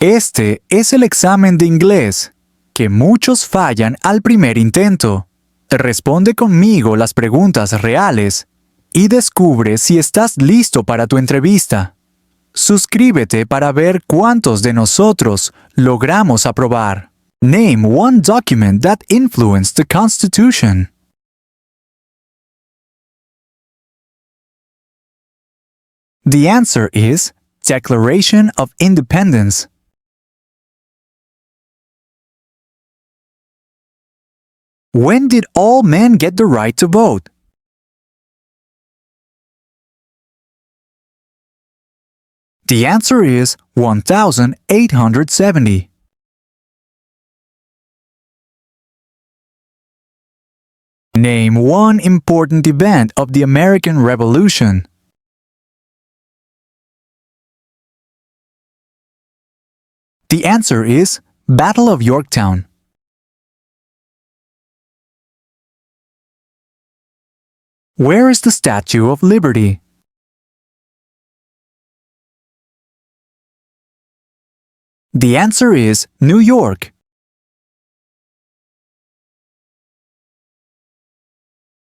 Este es el examen de inglés, que muchos fallan al primer intento. Responde conmigo las preguntas reales y descubre si estás listo para tu entrevista. Suscríbete para ver cuántos de nosotros logramos aprobar. Name one document that influenced the Constitution. The answer is Declaration of Independence. When did all men get the right to vote? The answer is 1870. Name one important event of the American Revolution. The answer is Battle of Yorktown. Where is the Statue of Liberty? The answer is New York.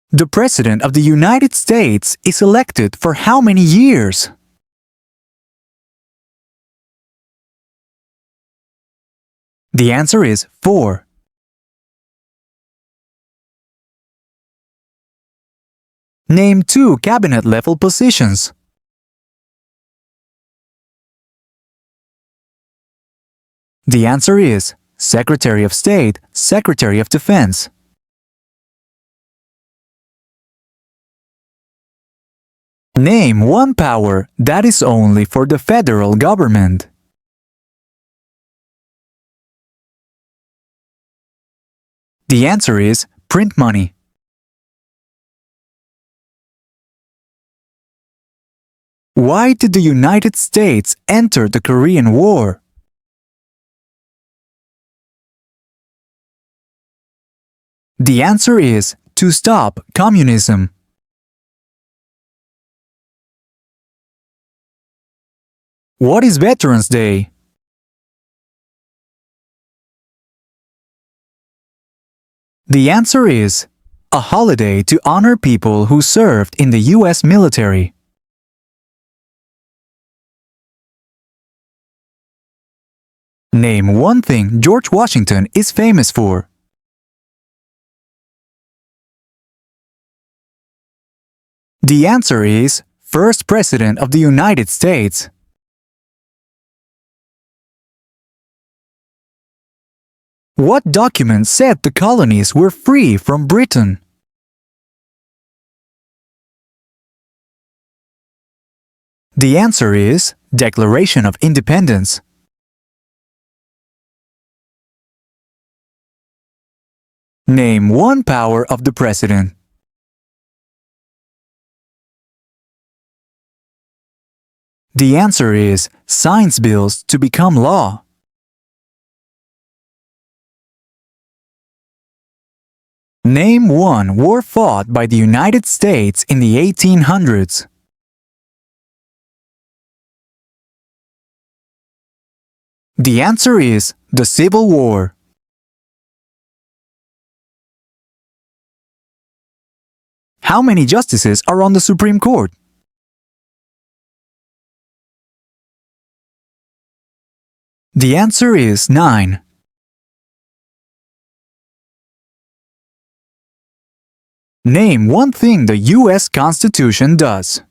The President of the United States is elected for how many years? The answer is 4. Name 2 cabinet-level positions. The answer is Secretary of State, Secretary of Defense. Name one power that is only for the federal government. The answer is print money. Why did the United States enter the Korean War? The answer is to stop communism. What is Veterans Day? The answer is a holiday to honor people who served in the U.S. military. Name one thing George Washington is famous for. The answer is First President of the United States. What document said the colonies were free from Britain? The answer is Declaration of Independence. Name one power of the President. The answer is signs bills to become law. Name one war fought by the United States in the 1800s. The answer is the Civil War. How many justices are on the Supreme Court? The answer is 9. Name one thing the U.S. Constitution does.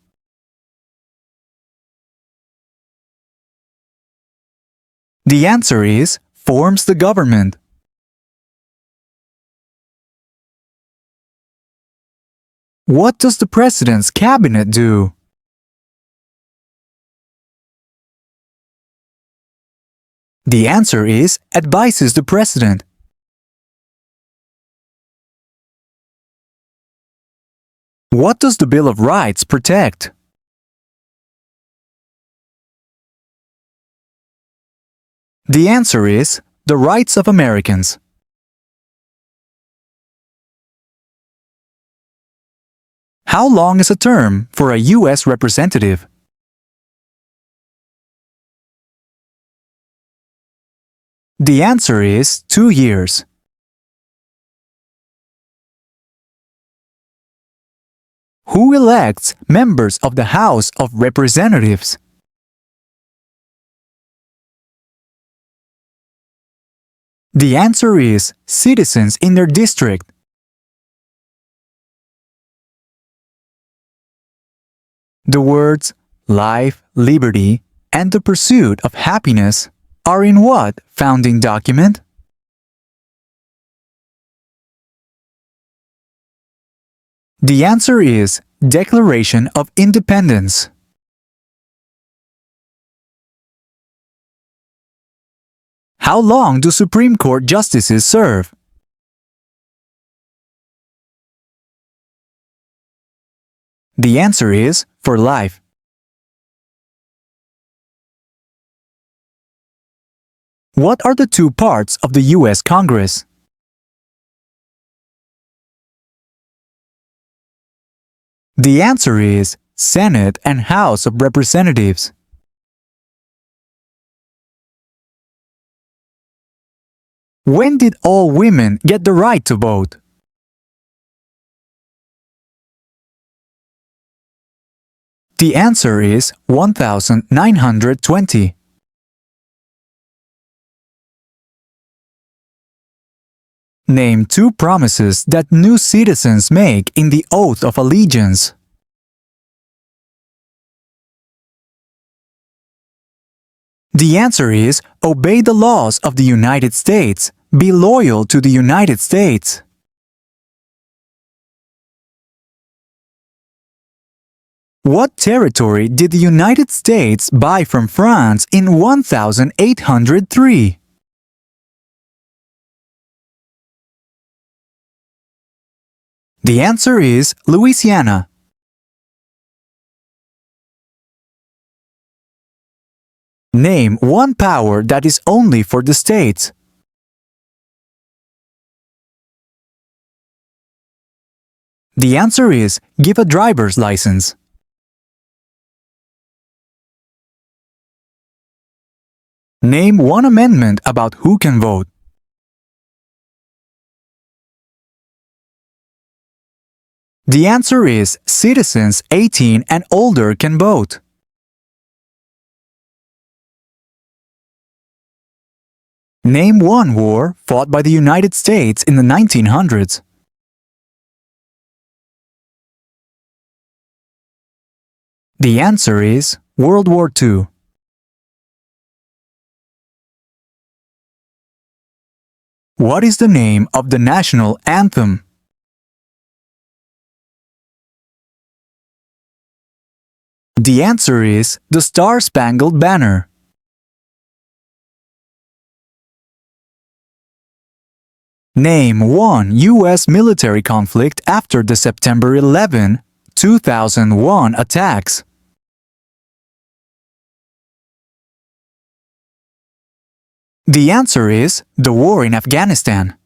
The answer is forms the government. What does the President's cabinet do? The answer is advises the President. What does the Bill of Rights protect? The answer is the rights of Americans. How long is a term for a U.S. representative? The answer is 2 years. Who elects members of the House of Representatives? The answer is citizens in their district. The words life, liberty, and the pursuit of happiness are in what founding document? The answer is Declaration of Independence. How long do Supreme Court justices serve? The answer is for life. What are the two parts of the U.S. Congress? The answer is Senate and House of Representatives. When did all women get the right to vote? The answer is 1920. Name two promises that new citizens make in the Oath of Allegiance. The answer is obey the laws of the United States. Be loyal to the United States. What territory did the United States buy from France in 1803? The answer is Louisiana. Name one power that is only for the states. The answer is give a driver's license. Name one amendment about who can vote. The answer is citizens 18 and older can vote. Name one war fought by the United States in the 1900s. The answer is World War II. What is the name of the national anthem? The answer is the Star-Spangled Banner. Name one U.S. military conflict after the September 11, 2001 attacks. The answer is the war in Afghanistan.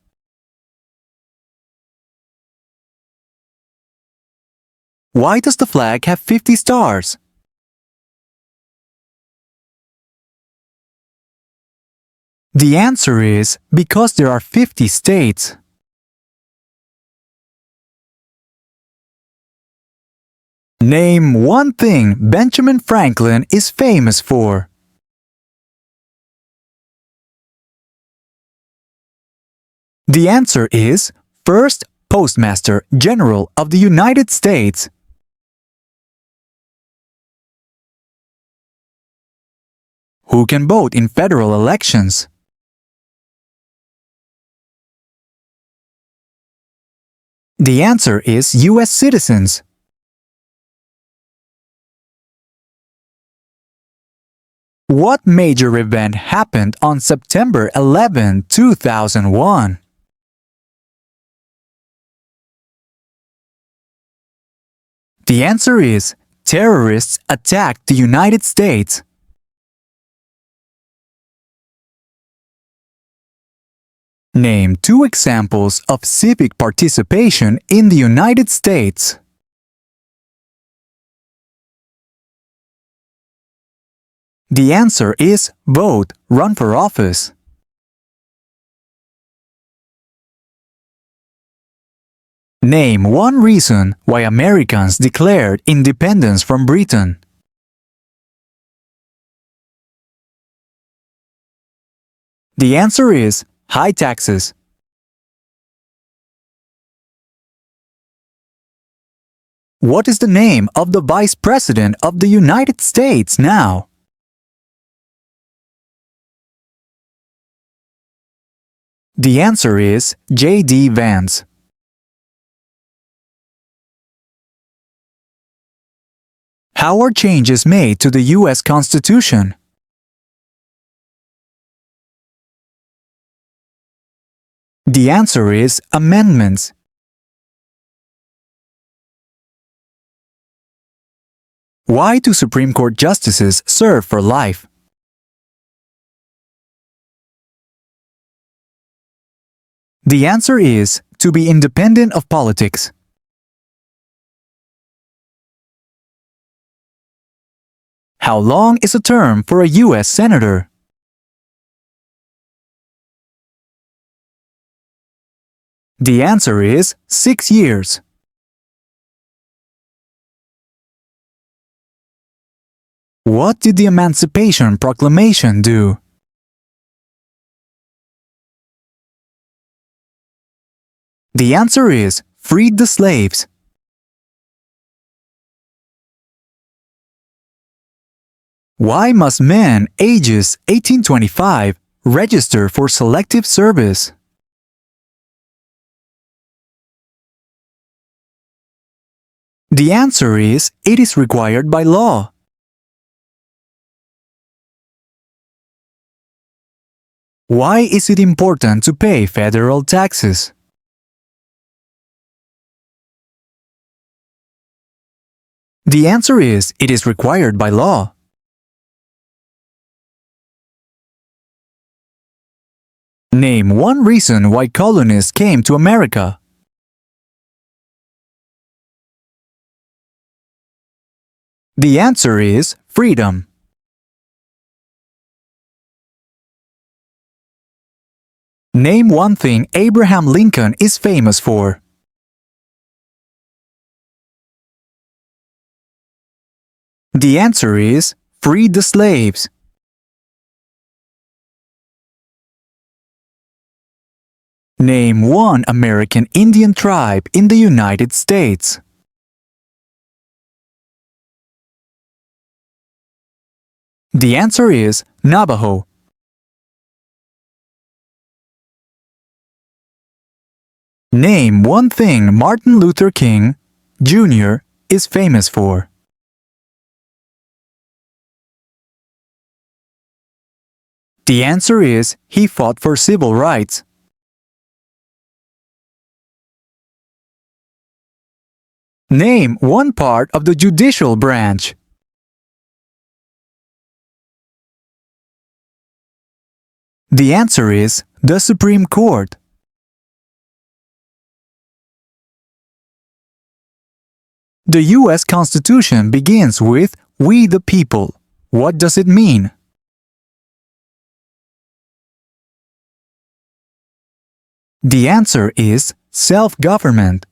Why does the flag have 50 stars? The answer is because there are 50 states. Name one thing Benjamin Franklin is famous for. The answer is First Postmaster General of the United States. Who can vote in federal elections? The answer is U.S. citizens. What major event happened on September 11, 2001? The answer is terrorists attacked the United States. Name two examples of civic participation in the United States. The answer is vote, run for office. Name one reason why Americans declared independence from Britain. The answer is high taxes. What is the name of the Vice President of the United States now? The answer is J.D. Vance. How are changes made to the U.S. Constitution? The answer is amendments. Why do Supreme Court justices serve for life? The answer is to be independent of politics. How long is a term for a U.S. Senator? The answer is 6 years. What did the Emancipation Proclamation do? The answer is freed the slaves. Why must men ages 18-25 register for selective service? The answer is it is required by law. Why is it important to pay federal taxes? The answer is it is required by law. Name one reason why colonists came to America. The answer is freedom. Name one thing Abraham Lincoln is famous for. The answer is free the slaves. Name one American Indian tribe in the United States. The answer is Navajo. Name one thing Martin Luther King, Jr. is famous for. The answer is he fought for civil rights. Name one part of the judicial branch. The answer is the Supreme Court. The U.S. Constitution begins with "We the people." What does it mean? The answer is self-government.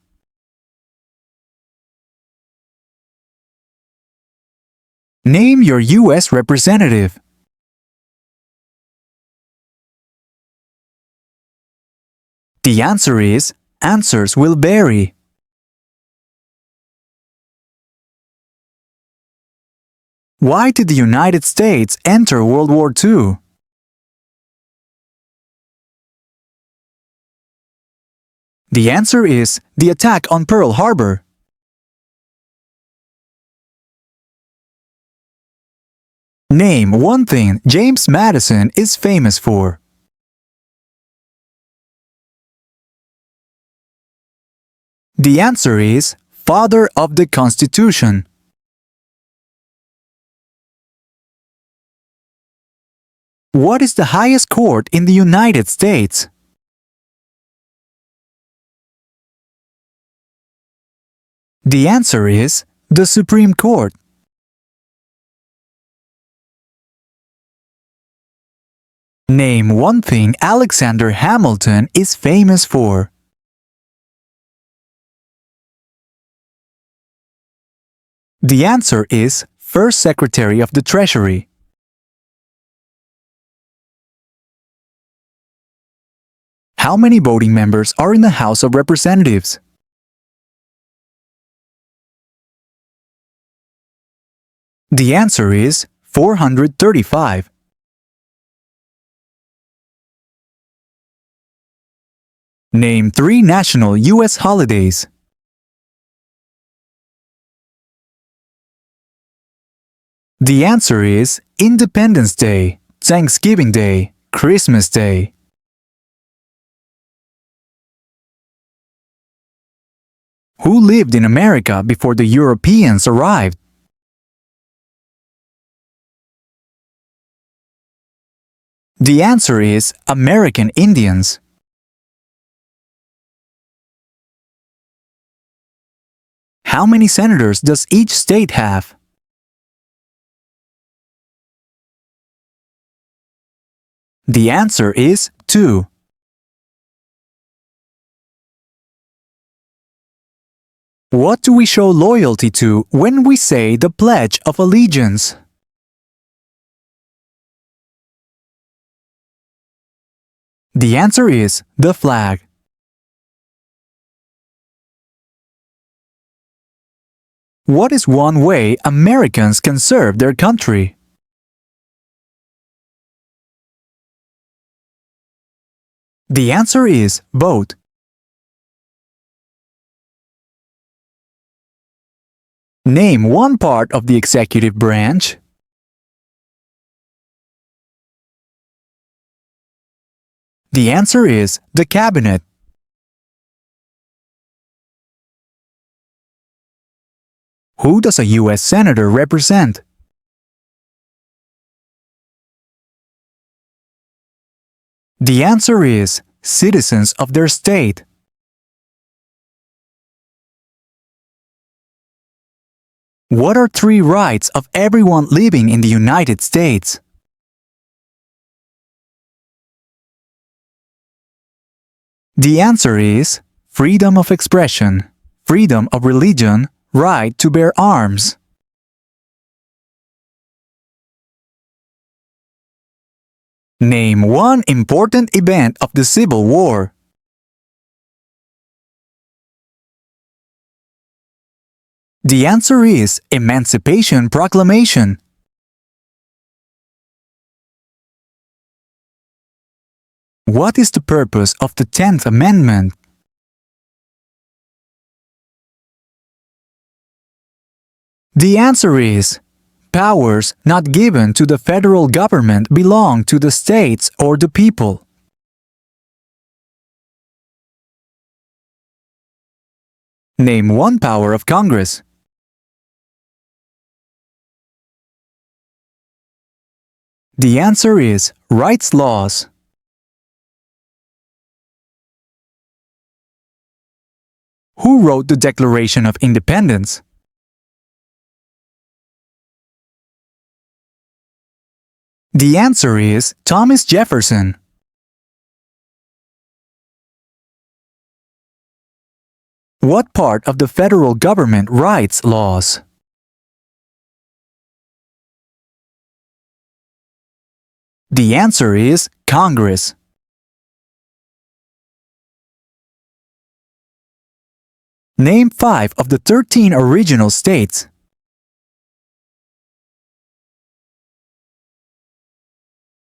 Name your U.S. representative. The answer is answers will vary. Why did the United States enter World War II? The answer is the attack on Pearl Harbor. Name one thing James Madison is famous for. The answer is Father of the Constitution. What is the highest court in the United States? The answer is the Supreme Court. Name one thing Alexander Hamilton is famous for. The answer is First Secretary of the Treasury. How many voting members are in the House of Representatives? The answer is 435. Name 3 national U.S. holidays. The answer is Independence Day, Thanksgiving Day, Christmas Day. Who lived in America before the Europeans arrived? The answer is American Indians. How many senators does each state have? The answer is 2. What do we show loyalty to when we say the Pledge of Allegiance? The answer is the flag. What is one way Americans can serve their country? The answer is vote. Name one part of the executive branch. The answer is the cabinet. Who does a U.S. Senator represent? The answer is citizens of their state. What are 3 rights of everyone living in the United States? The answer is freedom of expression, freedom of religion, right to bear arms. Name one important event of the Civil War. The answer is Emancipation Proclamation. What is the purpose of the 10th Amendment? The answer is powers not given to the federal government belong to the states or the people. Name one power of Congress. The answer is rights laws. Who wrote the Declaration of Independence? The answer is Thomas Jefferson. What part of the federal government writes laws? The answer is Congress. Name 5 of the 13 original states.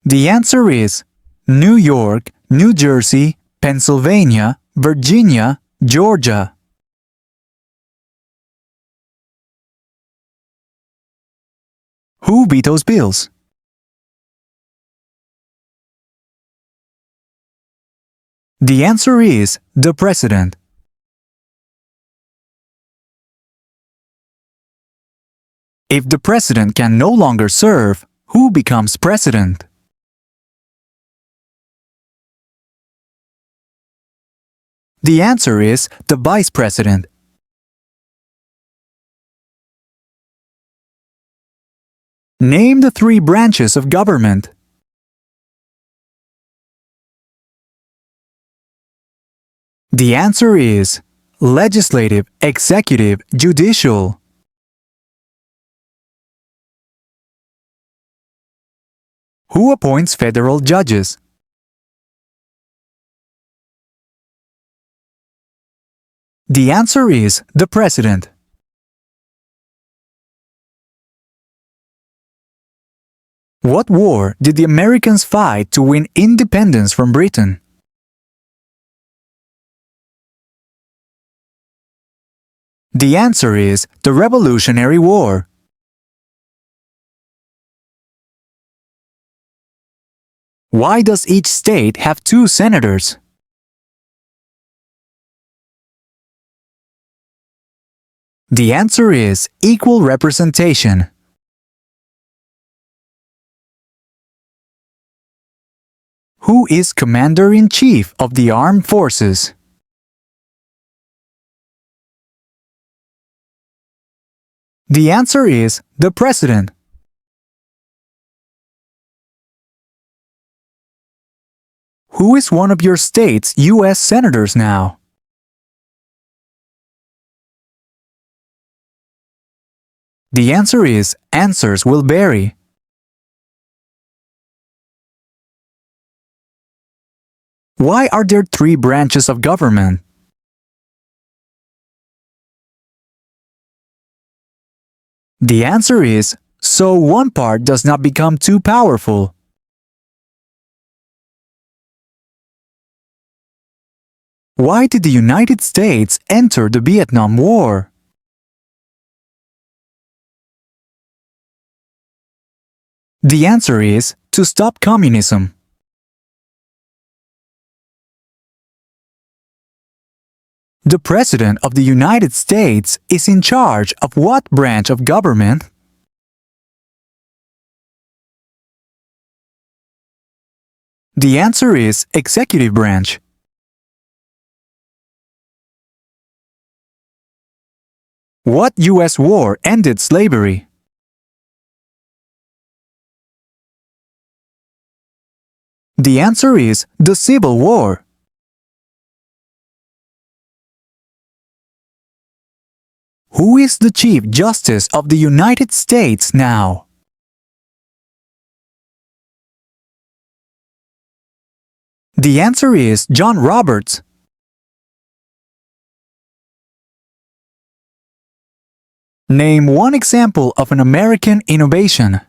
The answer is New York, New Jersey, Pennsylvania, Virginia, Georgia. Who vetoes bills? The answer is the President. If the President can no longer serve, who becomes President? The answer is the Vice President. Name the 3 branches of government. The answer is legislative, executive, judicial. Who appoints federal judges? The answer is the President. What war did the Americans fight to win independence from Britain? The answer is the Revolutionary War. Why does each state have 2 senators? The answer is equal representation. Who is Commander-in-Chief of the Armed Forces? The answer is the President. Who is one of your state's U.S. senators now? The answer is answers will vary. Why are there 3 branches of government? The answer is so one part does not become too powerful. Why did the United States enter the Vietnam War? The answer is to stop communism. The President of the United States is in charge of what branch of government? The answer is executive branch. What U.S. war ended slavery? The answer is the Civil War. Who is the Chief Justice of the United States now? The answer is John Roberts. Name one example of an American innovation.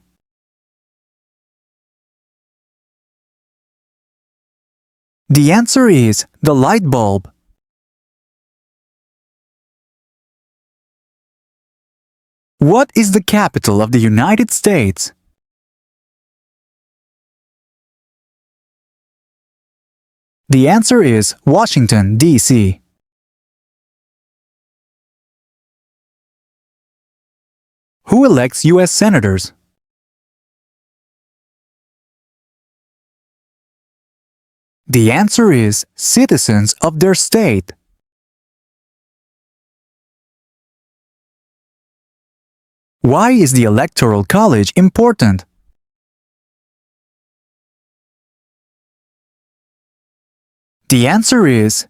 The answer is the light bulb. What is the capital of the United States? The answer is Washington, D.C. Who elects U.S. senators? The answer is citizens of their state. Why is the Electoral College important? The answer is,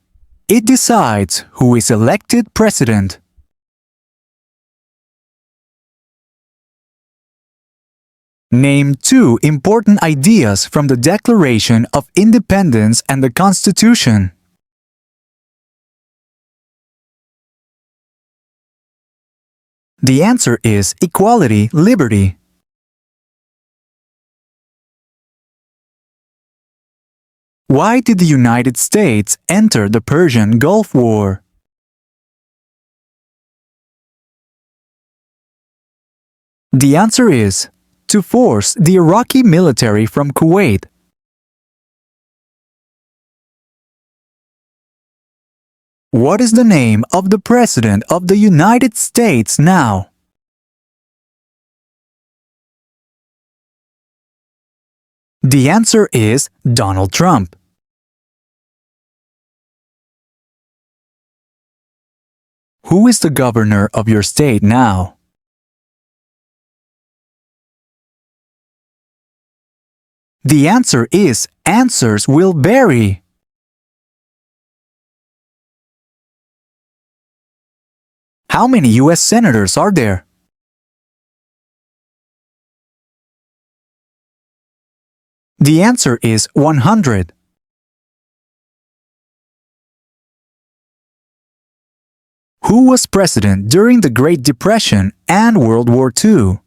it decides who is elected president. Name 2 important ideas from the Declaration of Independence and the Constitution. The answer is equality, liberty. Why did the United States enter the Persian Gulf War? The answer is to force the Iraqi military from Kuwait. What is the name of the President of the United States now? The answer is Donald Trump. Who is the governor of your state now? The answer is answers will vary. How many U.S. senators are there? The answer is 100. Who was president during the Great Depression and World War II?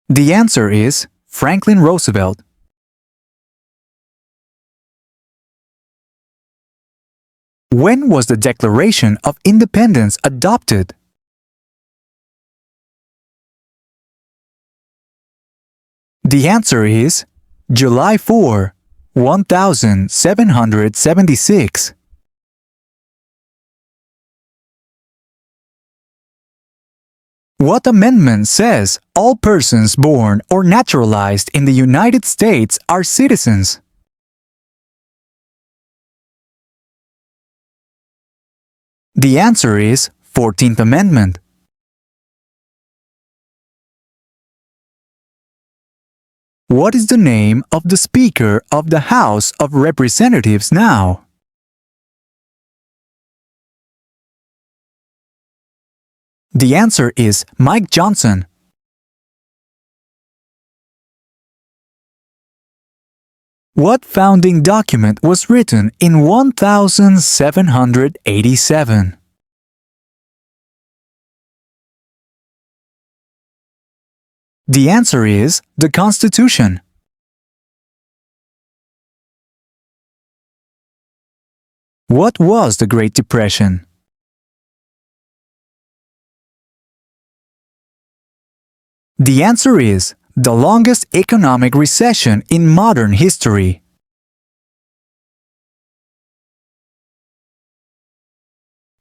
The answer is Franklin Roosevelt. When was the Declaration of Independence adopted? The answer is July 4, 1776. What amendment says all persons born or naturalized in the United States are citizens? The answer is 14th Amendment. What is the name of the Speaker of the House of Representatives now? The answer is Mike Johnson. What founding document was written in 1787? The answer is the Constitution. What was the Great Depression? The answer is the longest economic recession in modern history.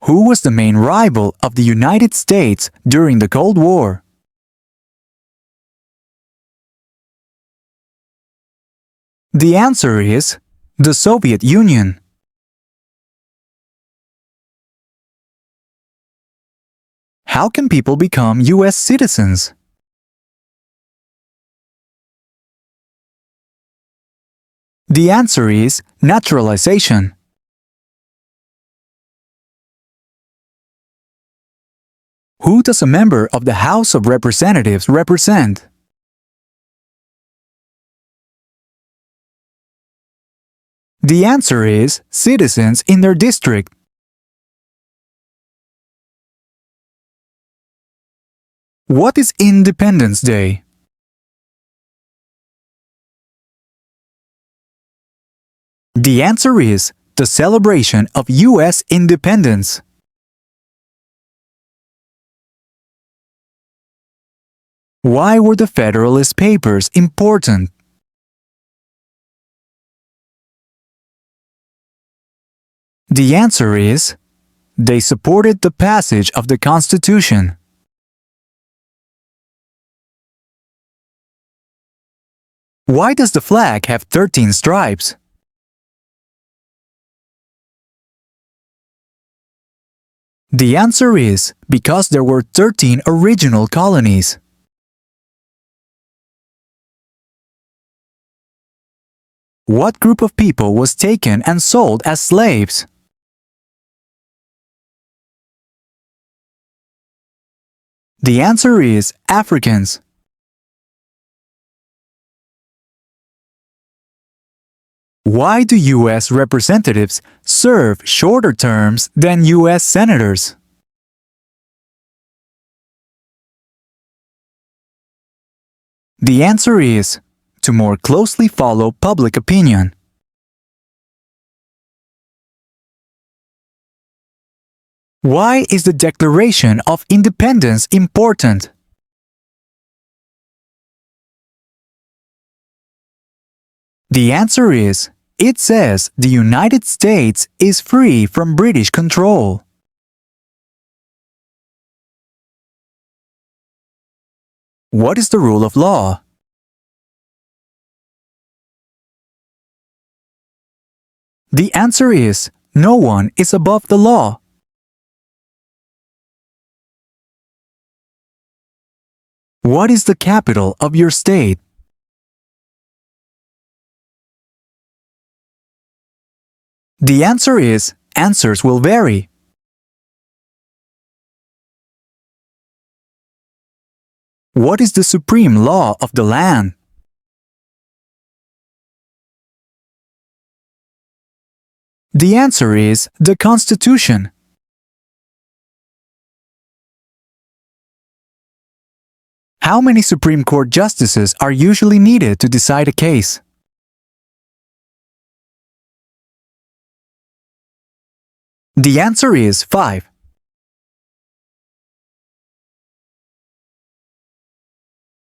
Who was the main rival of the United States during the Cold War? The answer is the Soviet Union. How can people become U.S. citizens? The answer is naturalization. Who does a member of the House of Representatives represent? The answer is citizens in their district. What is Independence Day? The answer is the celebration of U.S. independence. Why were the Federalist Papers important? The answer is they supported the passage of the Constitution. Why does the flag have 13 stripes? The answer is because there were 13 original colonies. What group of people was taken and sold as slaves? The answer is Africans. Why do U.S. representatives serve shorter terms than U.S. senators? The answer is to more closely follow public opinion. Why is the Declaration of Independence important? The answer is it says the United States is free from British control. What is the rule of law? The answer is no one is above the law. What is the capital of your state? The answer is answers will vary. What is the supreme law of the land? The answer is the Constitution. How many Supreme Court justices are usually needed to decide a case? The answer is 5.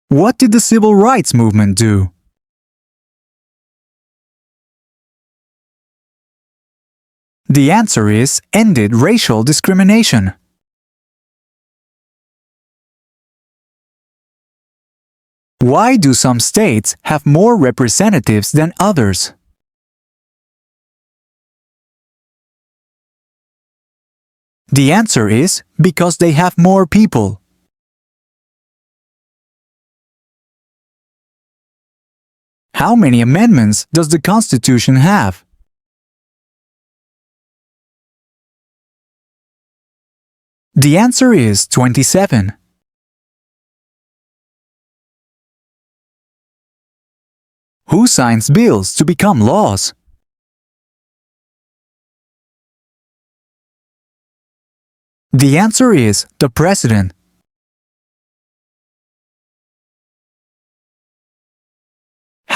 What did the Civil Rights Movement do? The answer is ended racial discrimination. Why do some states have more representatives than others? The answer is because they have more people. How many amendments does the Constitution have? The answer is 27. Who signs bills to become laws? The answer is the President.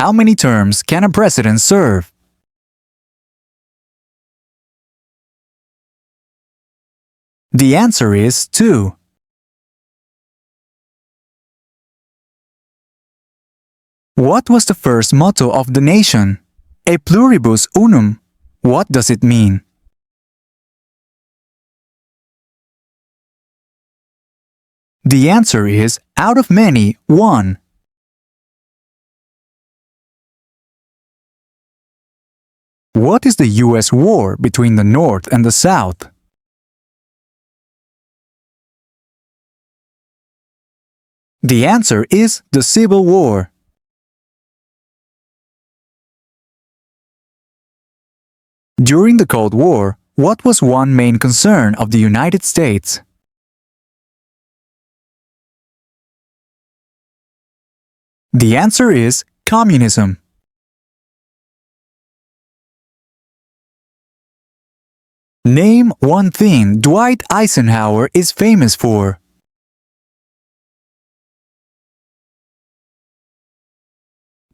How many terms can a president serve? The answer is 2. What was the first motto of the nation? E pluribus unum. What does it mean? The answer is out of many, one. What is the U.S. war between the North and the South? The answer is the Civil War. During the Cold War, what was one main concern of the United States? The answer is communism. Name one thing Dwight Eisenhower is famous for.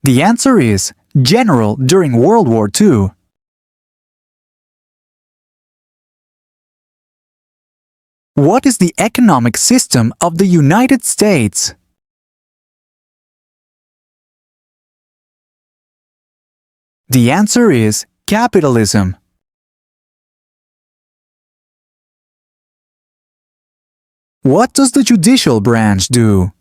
The answer is general during World War II. What is the economic system of the United States? The answer is capitalism. What does the judicial branch do?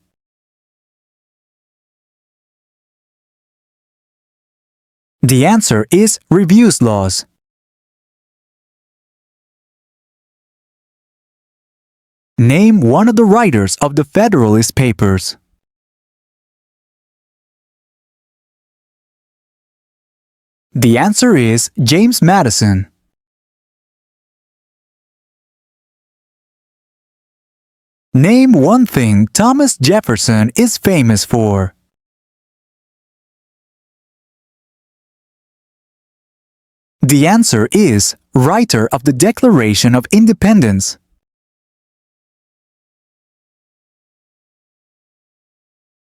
The answer is reviews laws. Name one of the writers of the Federalist Papers. The answer is James Madison. Name one thing Thomas Jefferson is famous for. The answer is writer of the Declaration of Independence.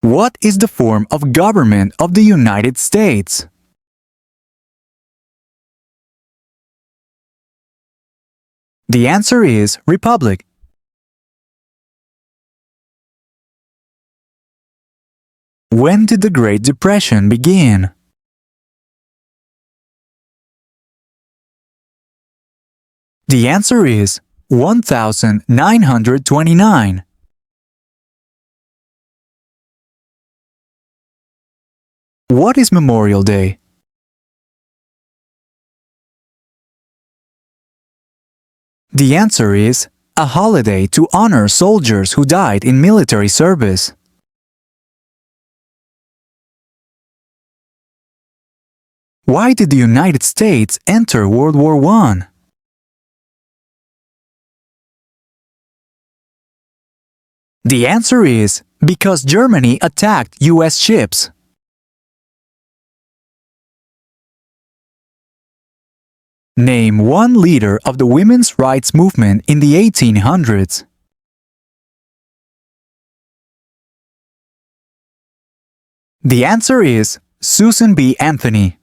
What is the form of government of the United States? The answer is republic. When did the Great Depression begin? The answer is 1929. What is Memorial Day? The answer is a holiday to honor soldiers who died in military service. Why did the United States enter World War I? The answer is because Germany attacked U.S. ships. Name one leader of the women's rights movement in the 1800s. The answer is Susan B. Anthony.